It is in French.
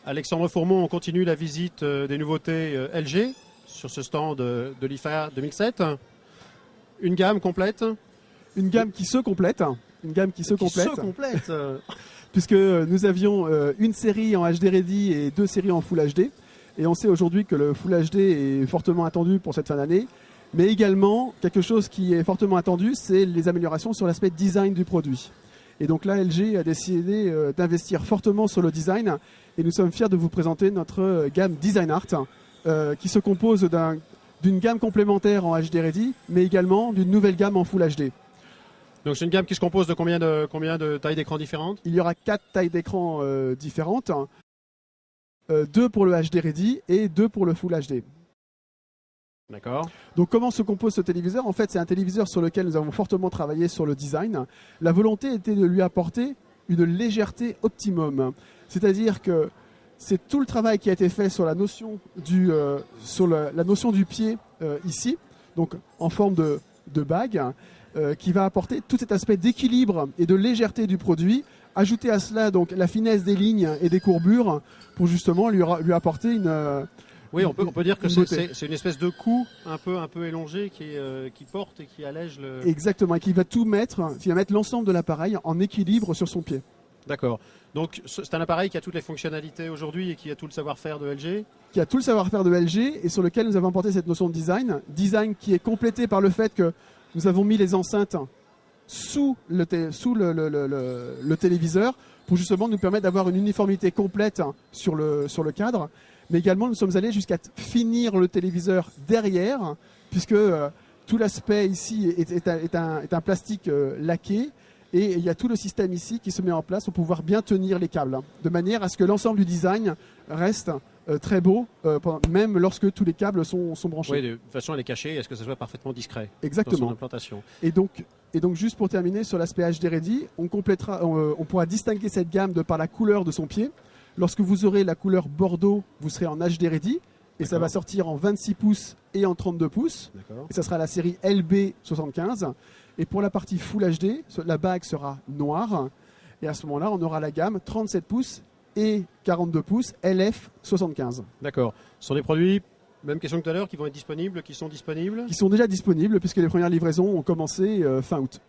Alexandre Fourmont, on continue la visite des nouveautés LG sur ce stand de l'IFA 2007. Une gamme complète. Une gamme qui se complète. Une gamme qui se complète. Puisque nous avions une série en HD Ready et 2 séries en Full HD. Et on sait aujourd'hui que le Full HD est fortement attendu pour cette fin d'année. Mais également, quelque chose qui est fortement attendu, c'est les améliorations sur l'aspect design du produit. Et donc là, LG a décidé d'investir fortement sur le design. Et nous sommes fiers de vous présenter notre gamme Design Art, qui se compose d'une gamme complémentaire en HD Ready, mais également d'une nouvelle gamme en Full HD. Donc c'est une gamme qui se compose de combien de tailles d'écran différentes? Il y aura 4 tailles d'écran différentes, 2 pour le HD Ready et 2 pour le Full HD. D'accord. Donc comment se compose ce téléviseur? En fait, c'est un téléviseur sur lequel nous avons fortement travaillé sur le design. La volonté était de lui apporter une légèreté optimum. C'est-à-dire que c'est tout le travail qui a été fait sur la notion du pied ici, donc en forme de bague, qui va apporter tout cet aspect d'équilibre et de légèreté du produit. Ajouter à cela donc la finesse des lignes et des courbures pour justement lui apporter une... Oui, on peut dire que c'est une espèce de cou un peu élongé qui porte et qui allège le... Exactement, et qui va mettre l'ensemble de l'appareil en équilibre sur son pied. D'accord. Donc c'est un appareil qui a toutes les fonctionnalités aujourd'hui et qui a tout le savoir-faire de LG. Qui a tout le savoir-faire de LG et sur lequel nous avons apporté cette notion de design. Design qui est complété par le fait que nous avons mis les enceintes sous le téléviseur pour justement nous permettre d'avoir une uniformité complète sur le cadre. Mais également, nous sommes allés jusqu'à finir le téléviseur derrière, puisque tout l'aspect ici est un plastique laqué. Et il y a tout le système ici qui se met en place pour pouvoir bien tenir les câbles, de manière à ce que l'ensemble du design reste très beau, même lorsque tous les câbles sont branchés. Oui, de toute façon, elle est cachée, est-ce que ça soit parfaitement discret? Exactement. Dans son implantation. Et donc, juste pour terminer sur l'aspect HD Ready, on pourra distinguer cette gamme de par la couleur de son pied. Lorsque vous aurez la couleur bordeaux, vous serez en HD Ready. Et ça va sortir en 26 pouces et en 32 pouces. Et ça sera la série LB75. Et pour la partie Full HD, la bague sera noire. Et à ce moment-là, on aura la gamme 37 pouces et 42 pouces LF75. D'accord. Ce sont des produits, même question que tout à l'heure, qui vont être disponibles, qui sont disponibles? Qui sont déjà disponibles puisque les premières livraisons ont commencé fin août.